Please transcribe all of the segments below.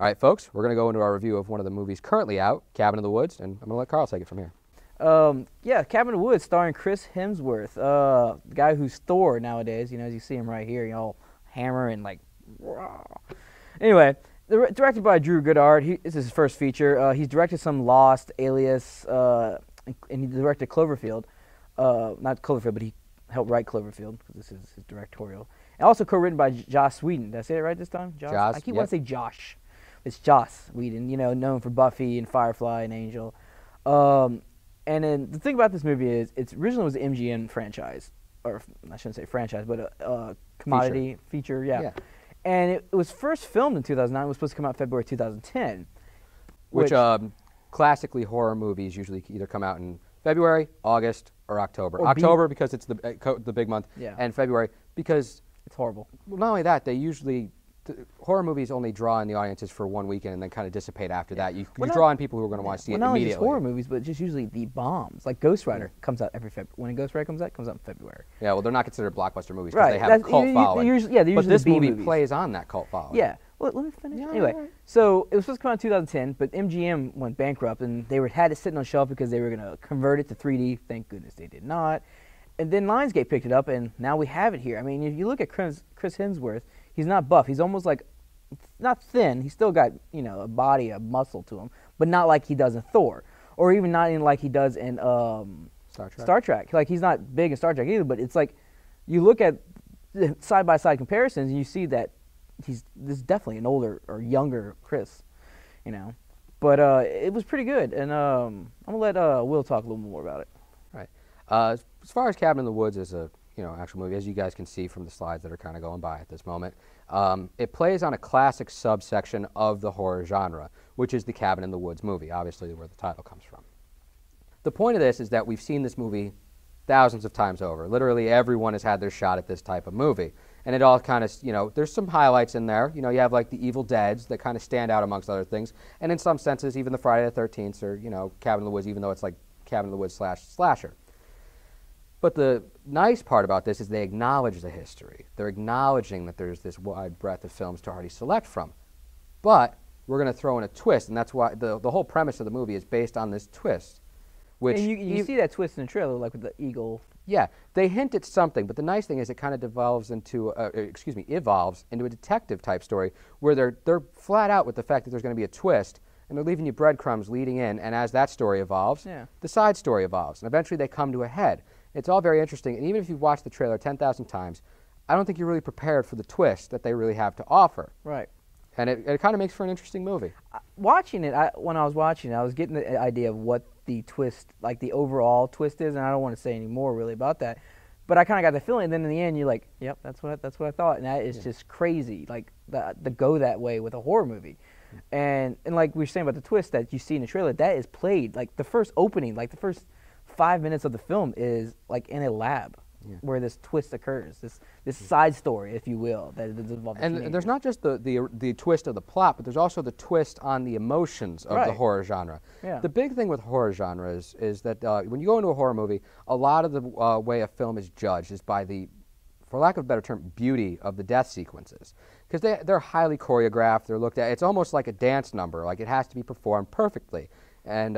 All right, folks, we're going to go into our review of one of the movies currently out, Cabin in the Woods, and I'm going to let Carl take it from here. Yeah, Cabin in the Woods, starring Chris Hemsworth, the guy who's Thor nowadays. You know, as you see him right here, you know, hammer and like. Rah. Anyway, directed by Drew Goddard. This is his first feature. He's directed some Lost, Alias, and he directed Cloverfield. Not Cloverfield, but he helped write Cloverfield because this is his directorial. And also co-written by Joss Whedon. Did I say it right this time? Joss. I keep wanting to say Josh. It's Joss Whedon, you know, known for Buffy and Firefly and Angel. And then the thing about this movie is, it originally was an MGM franchise, or I shouldn't say franchise, but a commodity feature, yeah. And it was first filmed in 2009. It was supposed to come out February 2010. Which classically horror movies usually either come out in February, August, or October. Or October because it's the big month, and February because it's horrible. Well, not only that, they usually horror movies only draw in the audiences for one weekend and then kind of dissipate after that. You draw in people who are going to want to see it not immediately. Not only just horror movies, but just usually the bombs. Like Ghost Rider comes out every February. When Ghost Rider comes out in February. Yeah, well, they're not considered blockbuster movies because they have a cult following. They're usually but this movie movies. plays on that cult following. Yeah. Well, let me finish. Yeah, anyway, right. So it was supposed to come out in 2010, but MGM went bankrupt, and they had it sitting on the shelf because they were going to convert it to 3D. Thank goodness they did not. And then Lionsgate picked it up, and now we have it here. I mean, if you look at Chris Hemsworth, he's not buff. He's almost like, not thin. He's still got, you know, a body, a muscle to him, but not like he does in Thor, or even not in like he does in Star Trek. Like, he's not big in Star Trek either, but it's like you look at the side-by-side comparisons, and you see that this is definitely an older or younger Chris, you know. But it was pretty good, and I'm gonna let Will talk a little more about it. Right. As far as Cabin in the Woods is a actual movie, as you guys can see from the slides that are kind of going by at this moment, it plays on a classic subsection of the horror genre, which is the Cabin in the Woods movie, obviously where the title comes from. The point of this is that we've seen this movie thousands of times over. Literally everyone has had their shot at this type of movie. And it all kind of, there's some highlights in there. You know, you have like the Evil Deads that kind of stand out amongst other things. And in some senses, even the Friday the 13th or, Cabin in the Woods, even though it's like Cabin in the Woods / slasher. But the nice part about this is they acknowledge the history. They're acknowledging that there's this wide breadth of films to already select from. But we're going to throw in a twist, and that's why the whole premise of the movie is based on this twist. Which and you see that twist in the trailer, like with the eagle. Yeah, they hint at something, but the nice thing is it kind of evolves into a detective-type story where they're flat out with the fact that there's going to be a twist, and they're leaving you breadcrumbs leading in, and as that story evolves, the side story evolves, and eventually they come to a head. It's all very interesting, and even if you've watched the trailer 10,000 times, I don't think you're really prepared for the twist that they really have to offer. Right. And it kind of makes for an interesting movie. Watching it, when I was watching it, I was getting the idea of what the twist, like the overall twist is, and I don't want to say any more really about that. But I kind of got the feeling, and then in the end, you're like, yep, that's what I thought, and that is just crazy, like to go that way with a horror movie. And like we were saying about the twist that you see in the trailer, that is played, like the first opening, like the first 5 minutes of the film is like in a lab. Where this twist occurs, this side story, if you will, that is involved. And there's not just the twist of the plot, but there's also the twist on the emotions of the horror genre. Yeah. The big thing with horror genres is that when you go into a horror movie, a lot of the way a film is judged is by the, for lack of a better term, beauty of the death sequences, because they're highly choreographed. They're looked at. It's almost like a dance number. Like it has to be performed perfectly, and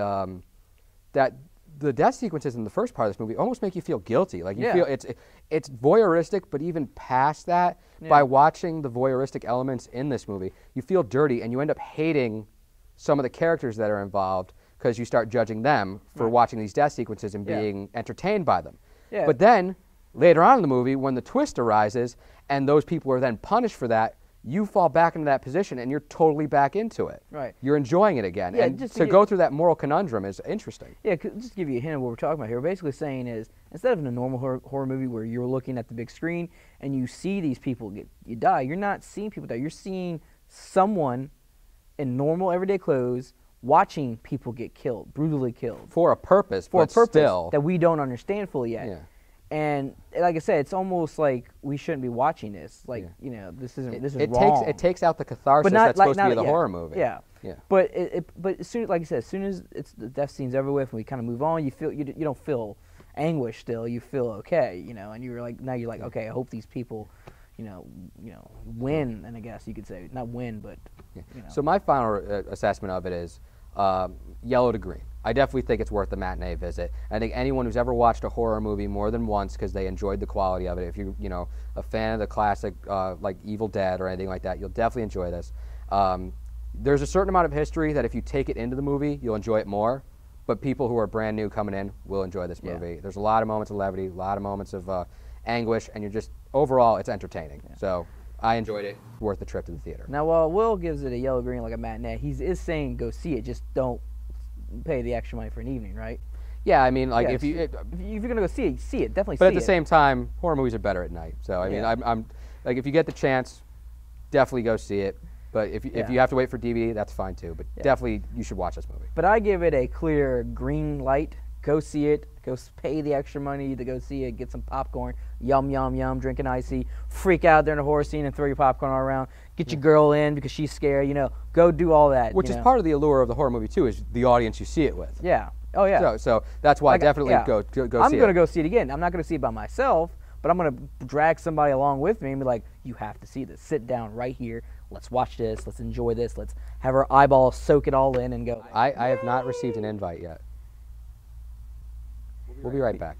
that. The death sequences in the first part of this movie almost make you feel guilty. Like you feel it's voyeuristic, but even past that, by watching the voyeuristic elements in this movie, you feel dirty and you end up hating some of the characters that are involved because you start judging them for watching these death sequences and being entertained by them. Yeah. But then later on in the movie, when the twist arises and those people are then punished for that, you fall back into that position and you're totally back into it. Right. You're enjoying it again. Yeah, and just to go through that moral conundrum is interesting. Yeah, just to give you a hint of what we're talking about here, we're basically saying is, instead of in a normal horror movie where you're looking at the big screen and you see these people you die, you're not seeing people die. You're seeing someone in normal everyday clothes watching people get killed, brutally killed. For a purpose, For a purpose still. that we don't understand fully yet. Yeah. And like I said, it's almost like we shouldn't be watching this. Like, this is wrong. It takes out the catharsis that's supposed to be the horror movie. Yeah. But but as soon, like I said, as soon as the death scene's over with and we kind of move on, you don't feel anguish still. You feel okay, and you're like, now you're like, okay, I hope these people, win, and I guess you could say not win, but So my final assessment of it is yellow to green. I definitely think it's worth the matinee visit. I think anyone who's ever watched a horror movie more than once because they enjoyed the quality of it, if you're a fan of the classic like Evil Dead or anything like that, you'll definitely enjoy this. There's a certain amount of history that if you take it into the movie, you'll enjoy it more. But people who are brand new coming in will enjoy this movie. There's a lot of moments of levity, a lot of moments of anguish, and overall, it's entertaining. So I enjoyed it. Worth the trip to the theater. Now, while Will gives it a yellow green like a matinee, he is saying go see it. Just don't pay the extra money for an evening, right? Yeah, I mean, like if you're gonna go see it, definitely. But at the same time, horror movies are better at night. So I mean, I'm like, if you get the chance, definitely go see it. But if you have to wait for DVD, that's fine too. But definitely, you should watch this movie. But I give it a clear green light. Go see it. Go pay the extra money to go see it. Get some popcorn. Yum, yum, yum. Drink an icy. Freak out during the horror scene and throw your popcorn all around. Get your girl in because she's scared. Go do all that. Which is part of the allure of the horror movie too, is the audience you see it with. Yeah. Oh yeah. So that's why definitely go see it. I'm gonna go see it again. I'm not gonna see it by myself, but I'm gonna drag somebody along with me and be like, you have to see this. Sit down right here. Let's watch this. Let's enjoy this. Let's have our eyeballs soak it all in and go. I have not received an invite yet. We'll be right back.